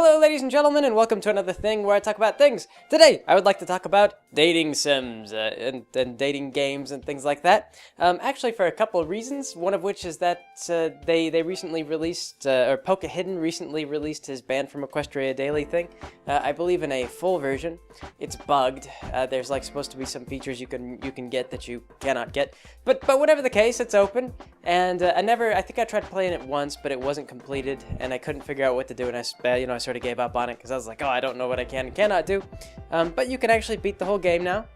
Hello, ladies and gentlemen, and welcome to another thing where I talk about things. Today, I would like to talk about dating sims and dating games and things like that. Actually, for a couple of reasons. One of which is that they recently released, or Poke Hidden recently released his Banned from Equestria Daily thing. I believe in a full version. It's bugged. There's like supposed to be some features you can get that you cannot get. But whatever the case, it's open. And I think I tried playing it once, but it wasn't completed, and I couldn't figure out what to do, and I sort of gave up on it because I was like, oh, I don't know what I can and cannot do. But you can actually beat the whole game now.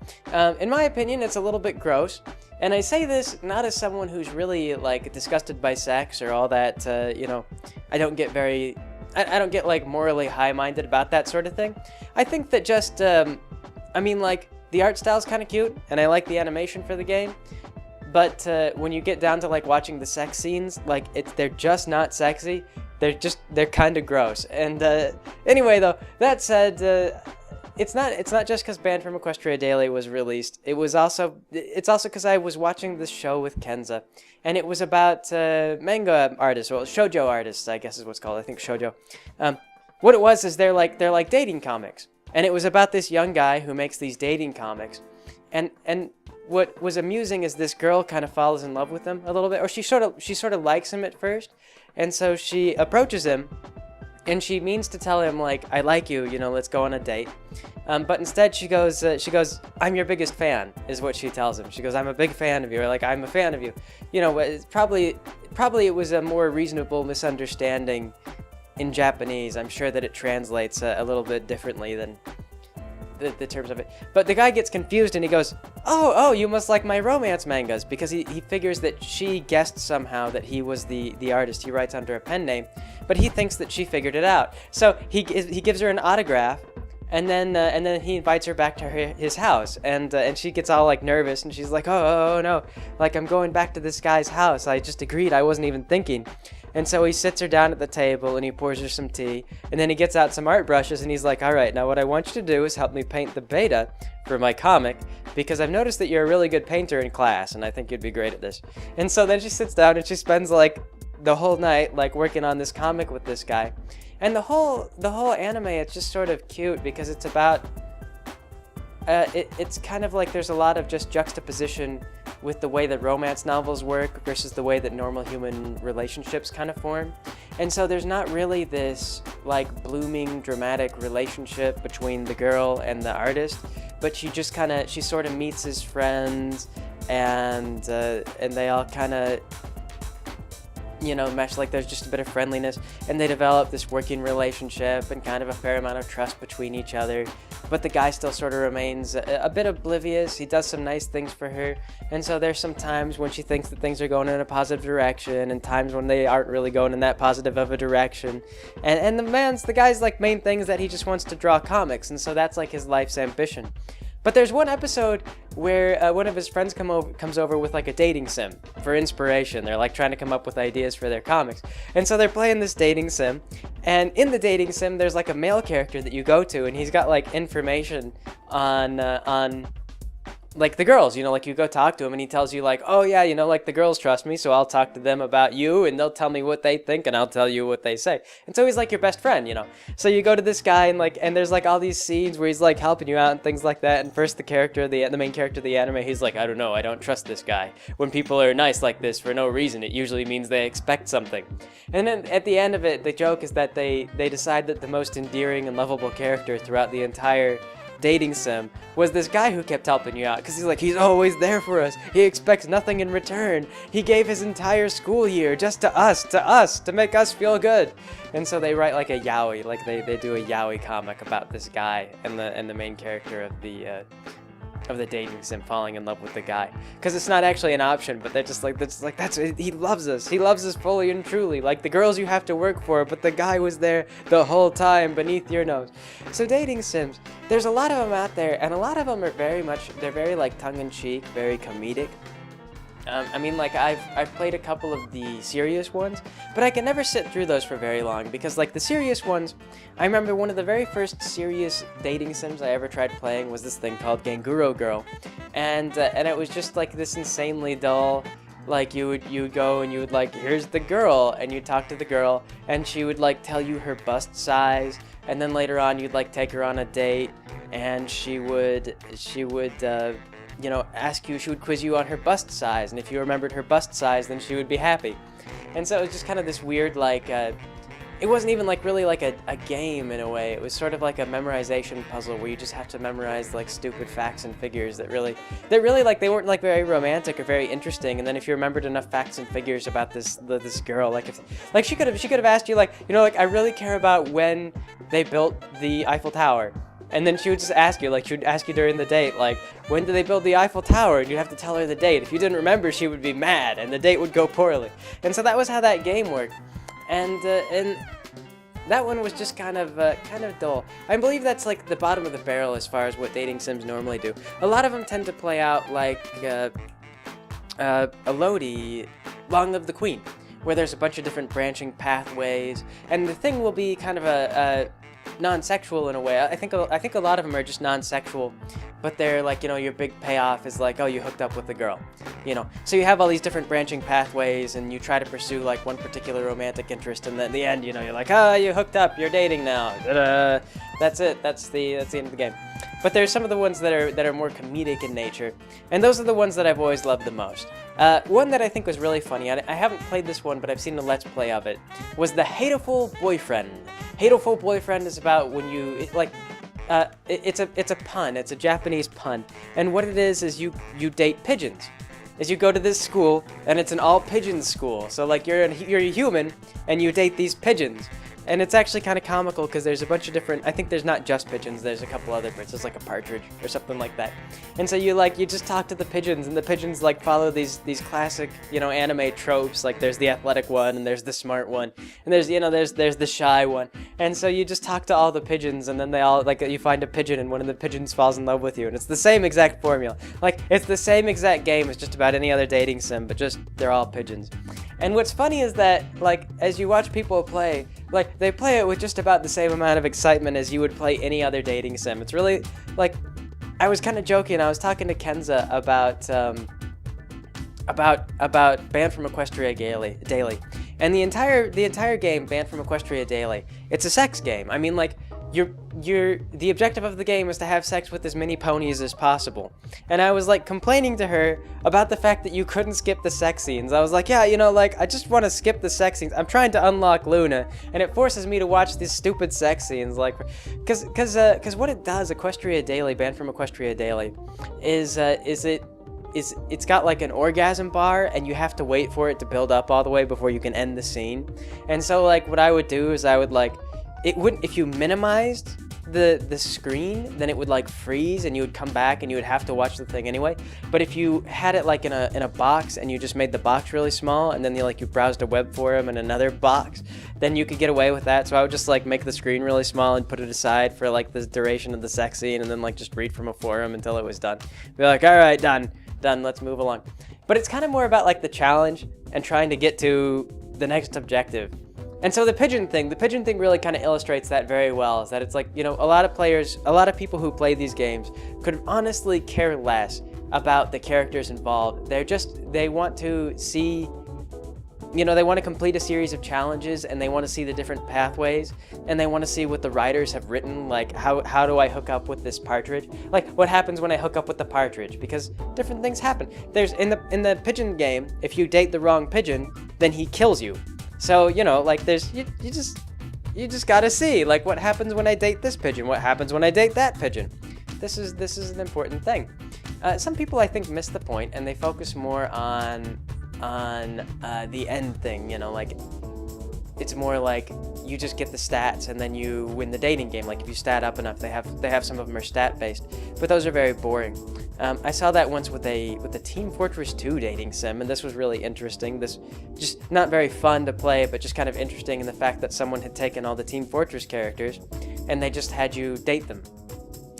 In my opinion, it's a little bit gross, and I say this not as someone who's really like disgusted by sex or all that. I don't get like morally high-minded about that sort of thing. I think that just the art style's kind of cute, and I like the animation for the game. But when you get down to like watching the sex scenes, like they're just not sexy. They're kind of gross. And anyway, though, that said, it's not just because Banned from Equestria Daily was released. It's also because I was watching this show with Kenza, and it was about manga artists, well, shoujo artists, I guess is what's called. I think shoujo. What it was is they're like dating comics, and it was about this young guy who makes these dating comics, and what was amusing is this girl kind of falls in love with him a little bit, or she sort of likes him at first, and so she approaches him, and she means to tell him like, I like you, let's go on a date, but instead she goes, I'm your biggest fan, is what she tells him. She goes, I'm a big fan of you, or like, I'm a fan of you. It's probably it was a more reasonable misunderstanding in Japanese. I'm sure that it translates a little bit differently than the terms of it, but the guy gets confused and he goes, oh, you must like my romance mangas, because he figures that she guessed somehow that he was the artist. He writes under a pen name, but he thinks that she figured it out. So he gives her an autograph, and then he invites her back to his house, and she gets all like nervous, and she's like, oh no, like I'm going back to this guy's house. I just agreed. I wasn't even thinking. And so he sits her down at the table and he pours her some tea, and then he gets out some art brushes and he's like, all right, now what I want you to do is help me paint the beta for my comic, because I've noticed that you're a really good painter in class and I think you'd be great at this. And so then she sits down and she spends like the whole night like working on this comic with this guy. And the whole anime, it's just sort of cute because it's about it's kind of like there's a lot of just juxtaposition with the way that romance novels work versus the way that normal human relationships kind of form. And so there's not really this like blooming dramatic relationship between the girl and the artist, but she sort of meets his friends, and they all kind of mesh. Like there's just a bit of friendliness, and they develop this working relationship and kind of a fair amount of trust between each other. But the guy still sort of remains a bit oblivious. He does some nice things for her, and so there's some times when she thinks that things are going in a positive direction, and times when they aren't really going in that positive of a direction. And the guy's like main thing is that he just wants to draw comics, and so that's like his life's ambition. But there's one episode where one of his friends comes over with like a dating sim for inspiration. They're like trying to come up with ideas for their comics. And so they're playing this dating sim. And in the dating sim, there's like a male character that you go to, and he's got like information on like the girls, like you go talk to him and he tells you like, oh yeah, like the girls trust me, so I'll talk to them about you and they'll tell me what they think and I'll tell you what they say. And so he's like your best friend, So you go to this guy and there's like all these scenes where he's like helping you out and things like that. And first the main character of the anime, he's like, I don't know, I don't trust this guy. When people are nice like this for no reason, it usually means they expect something. And then at the end of it, the joke is that they decide that the most endearing and lovable character throughout the entire dating sim was this guy who kept helping you out, because he's always there for us. He expects nothing in return. He gave his entire school year just to us, to make us feel good. And so they write like a yaoi, like they do a yaoi comic about this guy and the main character of the dating sim falling in love with the guy, because it's not actually an option, but they're just like he loves us fully and truly, like the girls you have to work for, but the guy was there the whole time beneath your nose. So dating sims, there's a lot of them out there, and a lot of them are very like tongue-in-cheek, very comedic. I've played a couple of the serious ones, but I can never sit through those for very long, because like the serious ones, I remember one of the very first serious dating sims I ever tried playing was this thing called Ganguro Girl, and it was just like this insanely dull, Like you would go and you would like, here's the girl, and you'd talk to the girl, and she would like tell you her bust size, and then later on you'd like take her on a date, and she would you know, ask you, she would quiz you on her bust size, and if you remembered her bust size, then she would be happy. And so it was just kind of this weird, like, it wasn't even like really like a game in a way. It was sort of like a memorization puzzle where you just have to memorize like stupid facts and figures that really like, they weren't like very romantic or very interesting. And then if you remembered enough facts and figures about this girl, like if like she could have asked you, like, you know, like, I really care about when they built the Eiffel Tower. And then she would just ask you, like, she would ask you during the date, like, when did they build the Eiffel Tower? And you'd have to tell her the date. If you didn't remember, she would be mad, and the date would go poorly. And so that was how that game worked. And that one was just kind of dull. I believe that's like the bottom of the barrel as far as what dating sims normally do. A lot of them tend to play out like Elodie, Long Live the Queen, where there's a bunch of different branching pathways, and the thing will be kind of a non-sexual in a way. I think a lot of them are just non-sexual, but they're like, you know, your big payoff is like, oh, you hooked up with the girl, you know. So you have all these different branching pathways, and you try to pursue like one particular romantic interest, and then at the end, you know, you're like, oh, you hooked up, you're dating now. Ta-da. That's it. That's the end of the game. But there's some of the ones that are more comedic in nature, and those are the ones that I've always loved the most. One that I think was really funny, I haven't played this one, but I've seen a Let's Play of it, was the Hateful Boyfriend. Hateful Boyfriend is about when you, it's a pun, it's a Japanese pun, and what it is you date pigeons. Is you go to this school, and it's an all-pigeon school, so like you're a human, and you date these pigeons. And it's actually kind of comical because there's a bunch of different, I think there's not just pigeons, there's a couple other birds, there's like a partridge or something like that. And so you just talk to the pigeons, and the pigeons like follow these classic, you know, anime tropes, like there's the athletic one, and there's the smart one, and there's, you know, there's the shy one. And so you just talk to all the pigeons, and then they all, like, you find a pigeon, and one of the pigeons falls in love with you, and it's the same exact formula. Like, it's the same exact game as just about any other dating sim, but just, they're all pigeons. And what's funny is that, like, as you watch people play, like, they play it with just about the same amount of excitement as you would play any other dating sim. It's really, like, I was kind of joking. I was talking to Kenza about Banned from Equestria Daily. And the entire game, Banned from Equestria Daily, it's a sex game. I mean, like, the objective of the game is to have sex with as many ponies as possible. And I was like complaining to her about the fact that you couldn't skip the sex scenes. I was like, yeah, you know, like, I just want to skip the sex scenes. I'm trying to unlock Luna, and it forces me to watch these stupid sex scenes, like, cause what it does, Equestria Daily, Banned from Equestria Daily, is it's got like an orgasm bar, and you have to wait for it to build up all the way before you can end the scene. And so, like, what I would do is I would, like, it wouldn't, if you minimized the screen, then it would like freeze, and you would come back and you would have to watch the thing anyway. But if you had it like in a box, and you just made the box really small, and then you browsed a web forum in another box, then you could get away with that. So I would just like make the screen really small and put it aside for like the duration of the sex scene, and then like just read from a forum until it was done. Be like, all right, done, let's move along. But it's kind of more about like the challenge and trying to get to the next objective. And so the pigeon thing really kind of illustrates that very well, is that it's like, you know, a lot of people who play these games could honestly care less about the characters involved. They want to see, you know, they want to complete a series of challenges, and they want to see the different pathways, and they want to see what the writers have written, like how do I hook up with this partridge? Like, what happens when I hook up with the partridge? Because different things happen. There's in the pigeon game, if you date the wrong pigeon, then he kills you. So, you know, like, there's, you just gotta see, like, what happens when I date this pigeon? What happens when I date that pigeon? This is an important thing. Some people, I think, miss the point, and they focus more on the end thing, you know, like, it's more like you just get the stats and then you win the dating game. Like, if you stat up enough, they have some of them are stat based, but those are very boring. I saw that once with the Team Fortress 2 dating sim, and this was really interesting. This just not very fun to play, but just kind of interesting in the fact that someone had taken all the Team Fortress characters and they just had you date them.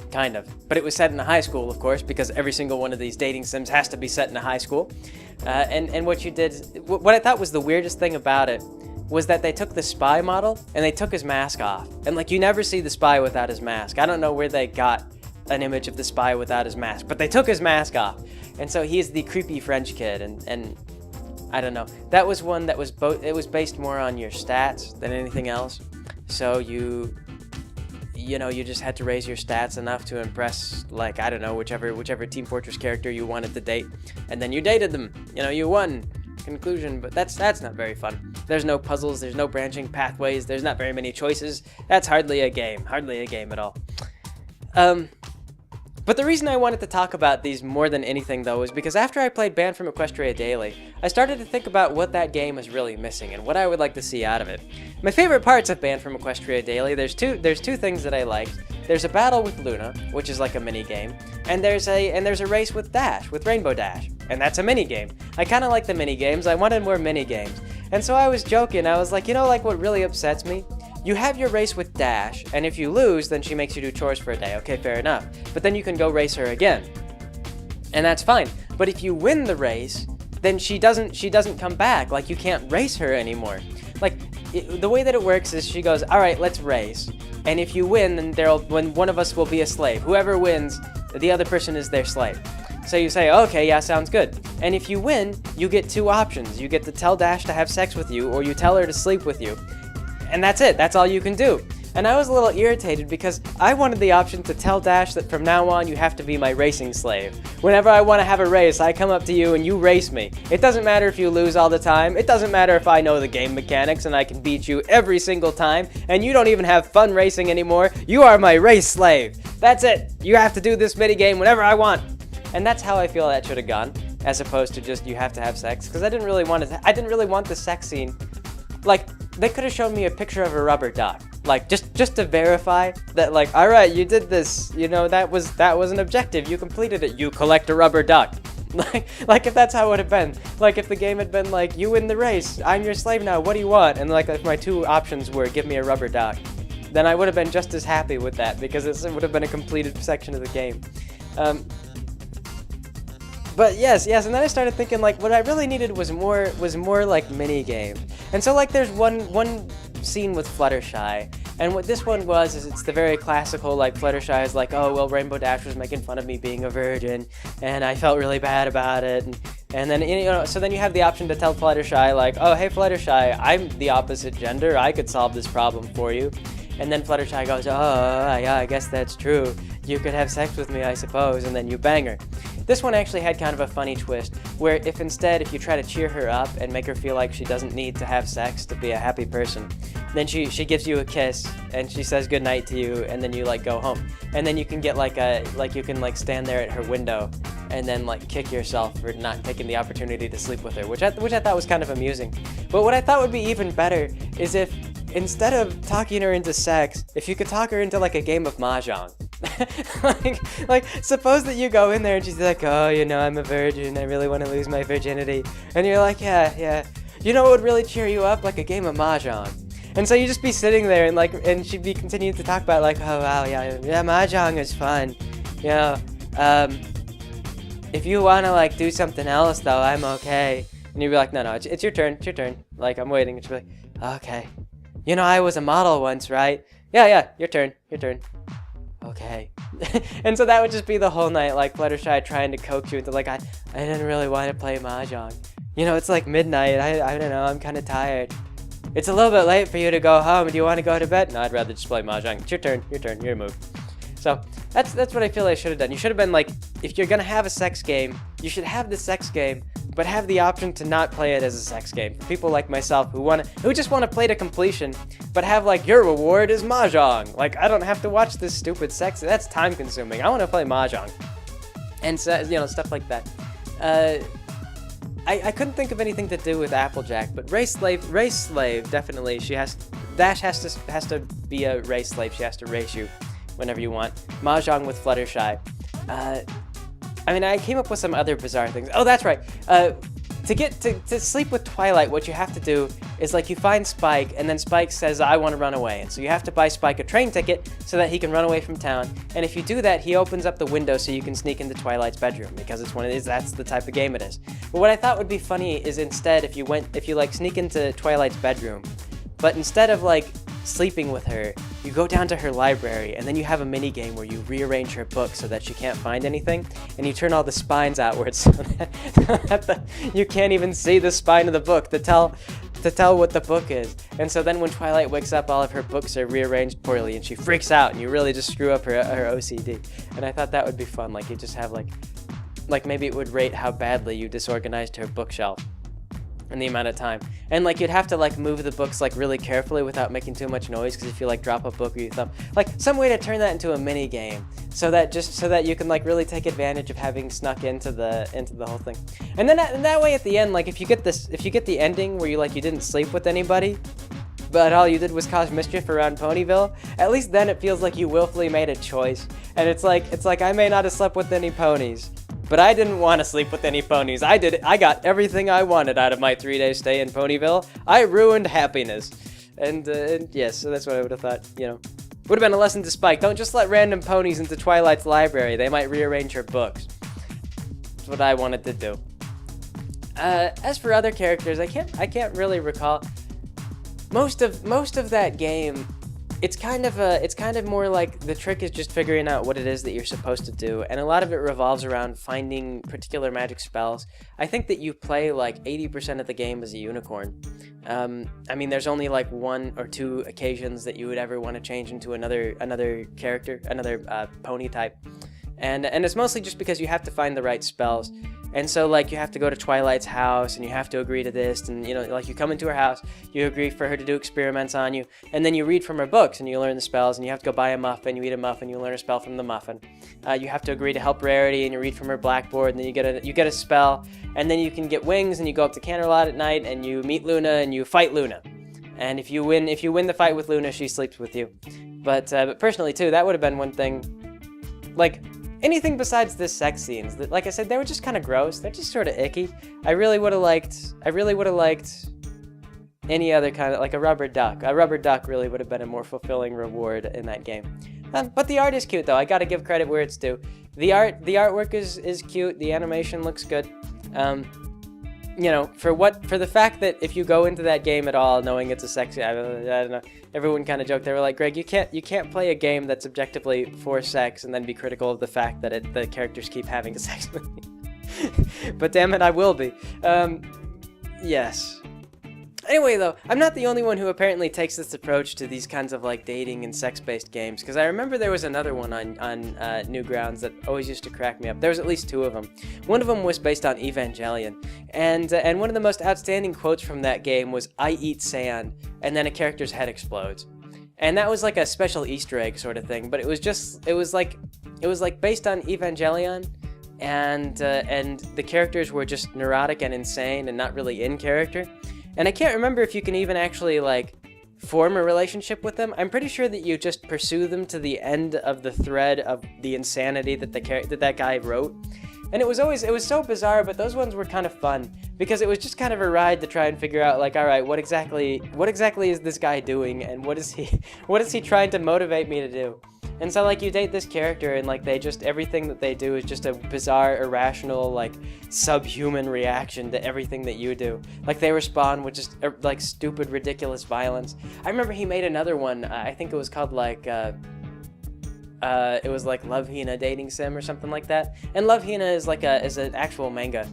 Kind of. But it was set in a high school, of course, because every single one of these dating sims has to be set in a high school. And what you did, what I thought was the weirdest thing about it, was that they took the spy model and they took his mask off. And like, you never see the spy without his mask. I don't know where they got an image of the spy without his mask, but they took his mask off. And so he's the creepy French kid, and I don't know. That was one that was it was based more on your stats than anything else. So you just had to raise your stats enough to impress, like, I don't know, whichever Team Fortress character you wanted to date, and then you dated them. You won. Conclusion. But that's not very fun. There's no puzzles. There's no branching pathways. There's not very many choices. That's hardly a game at all. But the reason I wanted to talk about these more than anything, though, is because after I played Banned from Equestria Daily, I started to think about what that game is really missing and what I would like to see out of it. My favorite parts of Banned from Equestria Daily, there's two things that I liked. There's a battle with Luna, which is like a mini game, and there's a race with Dash, with Rainbow Dash, and that's a mini game. I kind of like the mini games. I wanted more mini games, and so I was joking. I was like, like what really upsets me? You have your race with Dash, and if you lose, then she makes you do chores for a day. Okay, fair enough. But then you can go race her again, and that's fine. But if you win the race, then she doesn't come back. Like, you can't race her anymore. Like, the way that it works is she goes, all right, let's race. And if you win, then when one of us will be a slave. Whoever wins, the other person is their slave. So you say, okay, yeah, sounds good. And if you win, you get two options. You get to tell Dash to have sex with you, or you tell her to sleep with you. And that's it. That's all you can do. And I was a little irritated because I wanted the option to tell Dash that from now on you have to be my racing slave. Whenever I want to have a race, I come up to you and you race me. It doesn't matter if you lose all the time. It doesn't matter if I know the game mechanics and I can beat you every single time and you don't even have fun racing anymore. You are my race slave. That's it. You have to do this minigame whenever I want. And that's how I feel that should have gone, as opposed to just you have to have sex, because I didn't really want the sex scene. Like, they could have shown me a picture of a rubber duck. Like, just to verify that, like, all right, you did this, that was an objective, you completed it, you collect a rubber duck. Like if that's how it would have been. Like, if the game had been like, you win the race, I'm your slave now, what do you want? And like, if my two options were, give me a rubber duck, then I would have been just as happy with that, because it would have been a completed section of the game. But yes, and then I started thinking, like, what I really needed was more like mini game. And so, like, there's one scene with Fluttershy, and what this one was is it's the very classical, like, Fluttershy is like, oh, well, Rainbow Dash was making fun of me being a virgin, and I felt really bad about it, and then, so then you have the option to tell Fluttershy, like, oh, hey, Fluttershy, I'm the opposite gender, I could solve this problem for you. And then Fluttershy goes, oh, yeah, I guess that's true. You could have sex with me, I suppose, and then you bang her. This one actually had kind of a funny twist, where if you try to cheer her up and make her feel like she doesn't need to have sex to be a happy person, then she gives you a kiss, and she says goodnight to you, and then you, like, go home. And then you can get, you can stand there at her window, and then, like, kick yourself for not taking the opportunity to sleep with her, which I thought was kind of amusing. But what I thought would be even better is if, instead of talking her into sex, if you could talk her into, like, a game of mahjong. like, suppose that you go in there and she's like, oh, I'm a virgin, I really want to lose my virginity. And you're like, yeah. You know what would really cheer you up? Like a game of mahjong. And so you just be sitting there and she'd be continuing to talk about, like, oh, wow, yeah, mahjong is fun. If you want to, like, do something else, though, I'm okay. And you'd be like, no, it's your turn, Like, I'm waiting. And she'd be like, okay. I was a model once, right? Yeah, your turn. Okay. And so that would just be the whole night, like, Fluttershy trying to coax you into, like, I didn't really want to play mahjong. It's like midnight, I don't know, I'm kind of tired. It's a little bit late for you to go home, do you want to go to bed? No, I'd rather just play mahjong. It's your turn, your move. So, that's what I feel I should have done. You should have been like, if you're gonna have a sex game, you should have the sex game, but have the option to not play it as a sex game. For people like myself who just want to play to completion, but have, like, your reward is mahjong. Like, I don't have to watch this stupid sex. That's time consuming. I want to play mahjong. And so, stuff like that. I couldn't think of anything to do with Applejack, but race slave, definitely. Dash has to be a race slave. She has to race you whenever you want. Mahjong with Fluttershy. I came up with some other bizarre things. Oh, that's right. To sleep with Twilight, what you have to do is, like, you find Spike, and then Spike says, I want to run away. And so you have to buy Spike a train ticket so that he can run away from town. And if you do that, he opens up the window so you can sneak into Twilight's bedroom, because that's the type of game it is. But what I thought would be funny is instead, if you sneak into Twilight's bedroom, but instead of, like, sleeping with her, you go down to her library, and then you have a mini game where you rearrange her book so that she can't find anything, and you turn all the spines outwards so that you can't even see the spine of the book to tell what the book is. And so then when Twilight wakes up, all of her books are rearranged poorly, and she freaks out, and you really just screw up her OCD. And I thought that would be fun. Like, you just have like maybe it would rate how badly you disorganized her bookshelf and the amount of time. And like, you'd have to like move the books like really carefully without making too much noise, because if you like drop a book or you thumb, like some way to turn that into a mini game, so that you can like really take advantage of having snuck into the whole thing. And then that way at the end, like if you get the ending where you didn't sleep with anybody, but all you did was cause mischief around Ponyville, at least then it feels like you willfully made a choice. And it's like I may not have slept with any ponies, but I didn't want to sleep with any ponies. I did it. I got everything I wanted out of my 3-day stay in Ponyville. I ruined happiness. And yes, so that's what I would have thought, Would have been a lesson to Spike. Don't just let random ponies into Twilight's library. They might rearrange her books. That's what I wanted to do. As for other characters, I can't really recall. Most of that game, it's kind of more like the trick is just figuring out what it is that you're supposed to do, and a lot of it revolves around finding particular magic spells. I think that you play like 80% of the game as a unicorn. I mean, there's only like 1 or 2 occasions that you would ever want to change into another character, another pony type, and it's mostly just because you have to find the right spells. And so, like, you have to go to Twilight's house, and you have to agree to this, and, like, you come into her house, you agree for her to do experiments on you, and then you read from her books, and you learn the spells, and you have to go buy a muffin, you eat a muffin, you learn a spell from the muffin. You have to agree to help Rarity, and you read from her blackboard, and then you get a spell, and then you can get wings, and you go up to Canterlot at night, and you meet Luna, and you fight Luna. And if you win the fight with Luna, she sleeps with you. But personally, too, that would have been one thing, like, anything besides the sex scenes, that, like I said, they were just kind of gross. They're just sort of icky. I really would have liked any other kind of, like a rubber duck. A rubber duck really would have been a more fulfilling reward in that game. But the art is cute, though. I gotta give credit where it's due. The artwork is cute. The animation looks good. For the fact that if you go into that game at all knowing it's a sex, I don't know. Everyone kind of joked. They were like, Greg, you can't play a game that's objectively for sex and then be critical of the fact that the characters keep having sex with you. But damn it, I will be. Yes. Anyway, though, I'm not the only one who apparently takes this approach to these kinds of like dating and sex-based games, because I remember there was another one on Newgrounds that always used to crack me up. There was at least 2 of them. One of them was based on Evangelion, and one of the most outstanding quotes from that game was, "I eat sand," and then a character's head explodes. And that was like a special Easter egg sort of thing, but it was like based on Evangelion, and the characters were just neurotic and insane and not really in character. And I can't remember if you can even actually, like, form a relationship with them. I'm pretty sure that you just pursue them to the end of the thread of the insanity that that guy wrote. And it was so bizarre, but those ones were kind of fun, because it was just kind of a ride to try and figure out, like, all right, what exactly is this guy doing, and what is he trying to motivate me to do? And so, like, you date this character, and, like, everything that they do is just a bizarre, irrational, like, subhuman reaction to everything that you do. Like, they respond with just, like, stupid, ridiculous violence. I remember he made another one, I think it was called, like, it was, like, Love Hina Dating Sim or something like that. And Love Hina is, like, is an actual manga.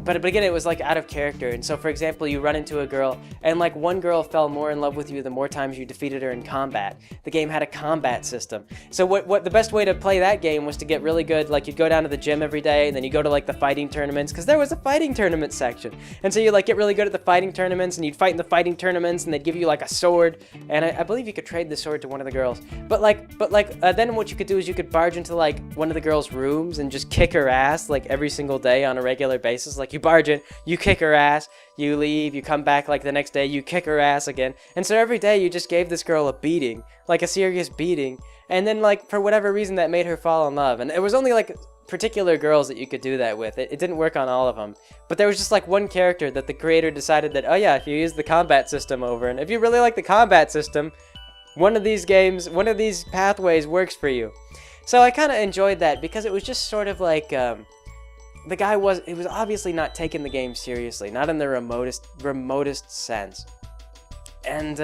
But again, it was like out of character. And so, for example, you run into a girl, and like one girl fell more in love with you the more times you defeated her in combat. The game had a combat system. So what the best way to play that game was to get really good. Like, you'd go down to the gym every day, and then you go to like the fighting tournaments, because there was a fighting tournament section. And so you like get really good at the fighting tournaments, and you'd fight in the fighting tournaments, and they'd give you like a sword. And I believe you could trade the sword to one of the girls. But then what you could do is you could barge into like one of the girls' rooms and just kick her ass like every single day on a regular basis. Like, you barge in, you kick her ass, you leave, you come back like the next day, you kick her ass again. And so every day you just gave this girl a beating, like a serious beating. And then, like, for whatever reason, that made her fall in love. And it was only like particular girls that you could do that with. It didn't work on all of them. But there was just like one character that the creator decided that, oh yeah, if you use the combat system over, and if you really like the combat system, one of these pathways works for you. So I kind of enjoyed that, because it was just sort of like, the guy was obviously not taking the game seriously, not in the remotest sense. and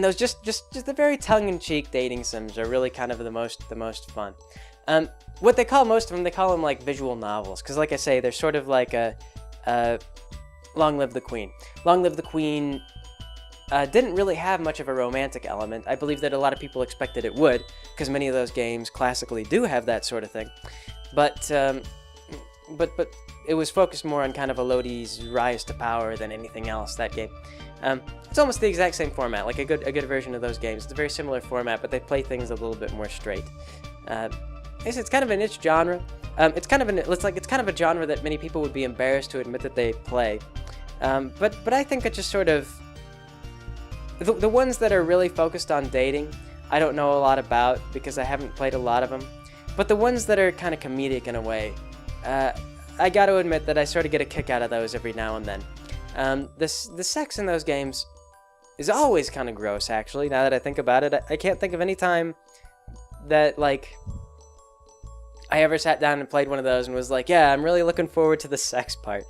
those just the very tongue-in-cheek dating sims are really kind of the most fun. What they call most of them, they call them like visual novels, because like I say, they're sort of like a Long Live the Queen. Long Live the Queen didn't really have much of a romantic element. I believe that a lot of people expected it would, because many of those games classically do have that sort of thing. But it was focused more on kind of Elodie's rise to power than anything else, that game. It's almost the exact same format, like a good version of those games. It's a very similar format, but they play things a little bit more straight. It's kind of a niche genre. It's kind of a genre that many people would be embarrassed to admit that they play. But I think it just sort of the ones that are really focused on dating, I don't know a lot about because I haven't played a lot of them. But the ones that are kind of comedic in a way, I got to admit that I sort of get a kick out of those every now and then. The sex in those games is always kind of gross, actually. Now that I think about it, I can't think of any time that like I ever sat down and played one of those and was like, yeah, I'm really looking forward to the sex part.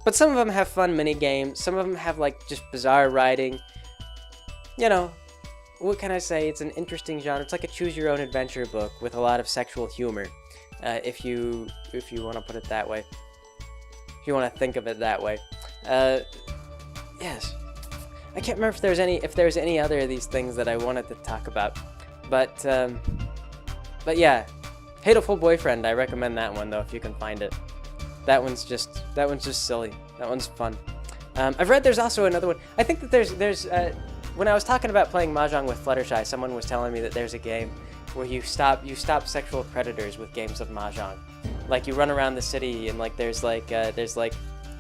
But some of them have fun mini games. Some of them have like just bizarre writing. You know, what can I say? It's an interesting genre. It's like a choose-your-own-adventure book with a lot of sexual humor, if you want to put it that way. If you want to think of it that way. Yes. I can't remember if there's any other of these things that I wanted to talk about, but yeah, Hateful Boyfriend. I recommend that one though if you can find it. That one's just silly. That one's fun. I've read there's also another one. I think that there's when I was talking about playing Mahjong with Fluttershy, someone was telling me that there's a game where you stop sexual predators with games of Mahjong. Like you run around the city and like there's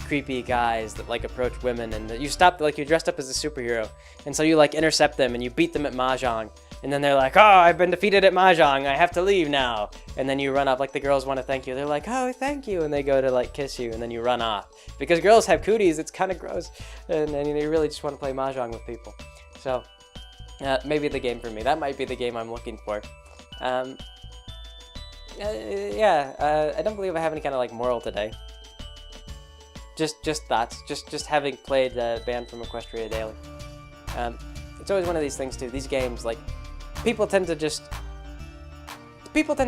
creepy guys that like approach women and you stop, like you're dressed up as a superhero and so you like intercept them and you beat them at Mahjong and then they're like, oh, I've been defeated at Mahjong, I have to leave now. And then you run off, like the girls want to thank you. They're like, oh, thank you. And they go to like kiss you and then you run off. Because girls have cooties, it's kind of gross. And you really just want to play Mahjong with people. So maybe the game for me. That might be the game I'm looking for. I don't believe I have any kind of like moral today. Just thoughts. Just having played Banned from Equestria Daily. It's always one of these things too. These games, like, people tend to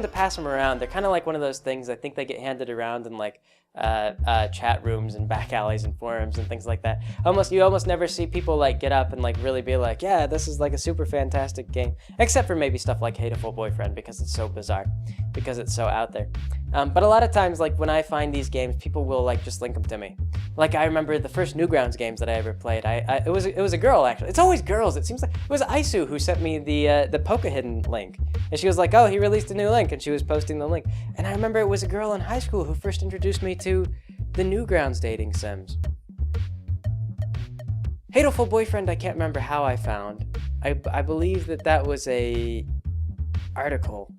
pass them around. They're kind of like one of those things. I think they get handed around in like chat rooms and back alleys and forums and things like that. You almost never see people like get up and like really be like, yeah, this is like a super fantastic game, except for maybe stuff like Hateful Boyfriend because it's so bizarre, because it's so out there. But a lot of times, like when I find these games, people will like just link them to me. Like I remember the first Newgrounds games that I ever played. It was a girl actually. It's always girls. It seems like it was Isu who sent me the Pokahidden link, and she was like, oh, he released a new link, and she was posting the link. And I remember it was a girl in high school who first introduced me to the Newgrounds dating sims. Hateful Boyfriend, I can't remember how I found. I believe that was a article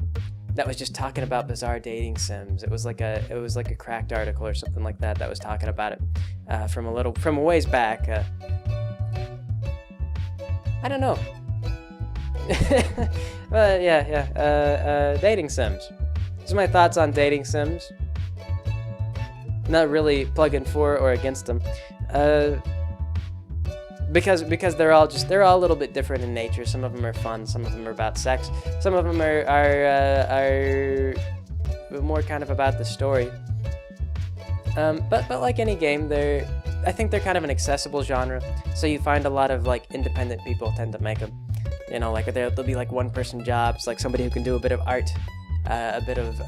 that was just talking about bizarre dating sims. It was like a cracked article or something like that was talking about it from a ways back. I don't know. Dating sims. These are my thoughts on dating sims. Not really plugging for or against them, because they're all a little bit different in nature. Some of them are fun, some of them are about sex, some of them are more kind of about the story. But like any game, I think they're kind of an accessible genre. So you find a lot of like independent people tend to make them. You know, like there'll be like one-person jobs, like somebody who can do a bit of art. A bit of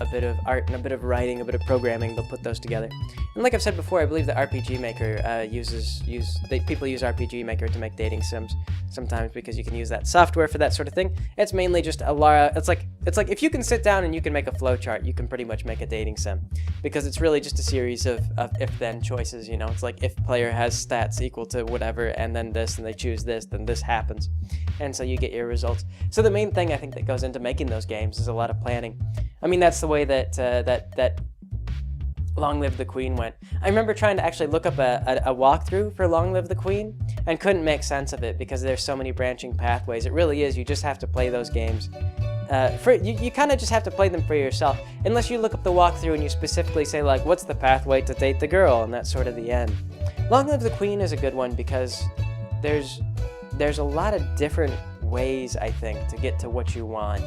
art and a bit of writing, a bit of programming. They'll put those together. And like I've said before, I believe that RPG Maker people use RPG Maker to make dating sims sometimes because you can use that software for that sort of thing. It's mainly just it's like if you can sit down and you can make a flowchart, you can pretty much make a dating sim, because it's really just a series of if-then choices. You know, it's like if player has stats equal to whatever, and then this, and they choose this, then this happens, and so you get your results. So the main thing I think that goes into making those games is a lot of planning. I mean, that's the way that Long Live the Queen went. I remember trying to actually look up a walkthrough for Long Live the Queen and couldn't make sense of it because there's so many branching pathways. It really is. You just have to play those games. You kind of just have to play them for yourself, unless you look up the walkthrough and you specifically say, like, what's the pathway to date the girl, and that's sort of the end. Long Live the Queen is a good one because there's a lot of different ways, I think, to get to what you want.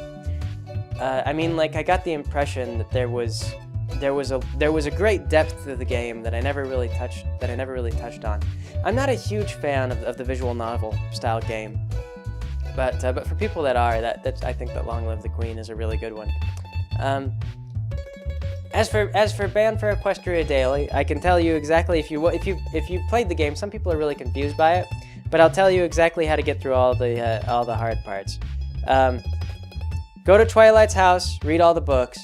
I mean, like, I got the impression that there was a great depth to the game that I never really touched on. I'm not a huge fan of the visual novel style game, but for people that are, that's I think that Long Live the Queen is a really good one. As for Banned for Equestria Daily, I can tell you exactly if you played the game. Some people are really confused by it, but I'll tell you exactly how to get through all the hard parts. Go to Twilight's house, read all the books,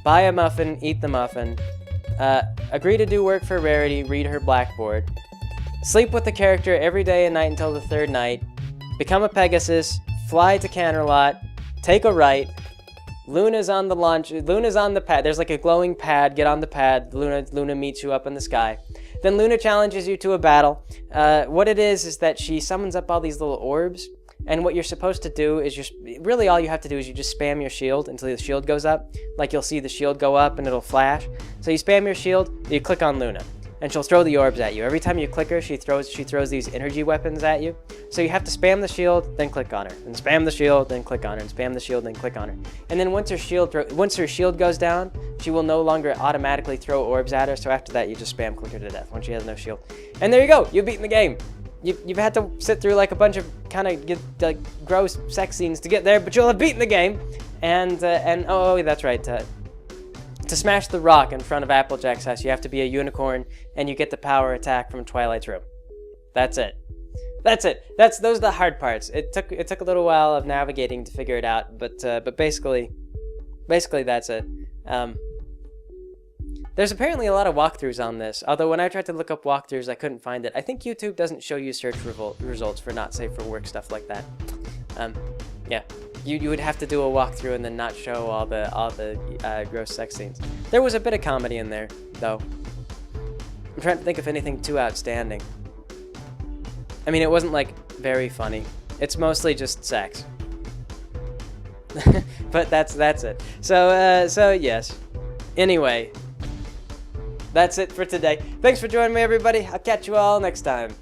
buy a muffin, eat the muffin, agree to do work for Rarity, read her blackboard, sleep with the character every day and night until the third night, become a Pegasus, fly to Canterlot, take a right. Luna's on the pad. There's like a glowing pad. Get on the pad. Luna meets you up in the sky. Then Luna challenges you to a battle. What it is that she summons up all these little orbs. And what you're supposed to do is really all you have to do is you just spam your shield until the shield goes up. Like you'll see the shield go up and it'll flash. So you spam your shield, you click on Luna, and she'll throw the orbs at you. Every time you click her, she throws these energy weapons at you. So you have to spam the shield, then click on her, and spam the shield, then click on her, and spam the shield, then click on her. And then once her shield goes down, she will no longer automatically throw orbs at her. So after that, you just spam click her to death when she has no shield. And there you go, you've beaten the game. You've had to sit through like a bunch of kind of gross sex scenes to get there, but you'll have beaten the game. And oh, that's right. To smash the rock in front of Applejack's house, you have to be a unicorn, and you get the power attack from Twilight's room. That's it. Those are the hard parts. It took a little while of navigating to figure it out, but basically that's it. There's apparently a lot of walkthroughs on this, although when I tried to look up walkthroughs, I couldn't find it. I think YouTube doesn't show you search results for not safe for work stuff like that. Yeah, you would have to do a walkthrough and then not show all the gross sex scenes. There was a bit of comedy in there, though. I'm trying to think of anything too outstanding. I mean, it wasn't like very funny. It's mostly just sex. But that's it. So yes. Anyway. That's it for today. Thanks for joining me, everybody. I'll catch you all next time.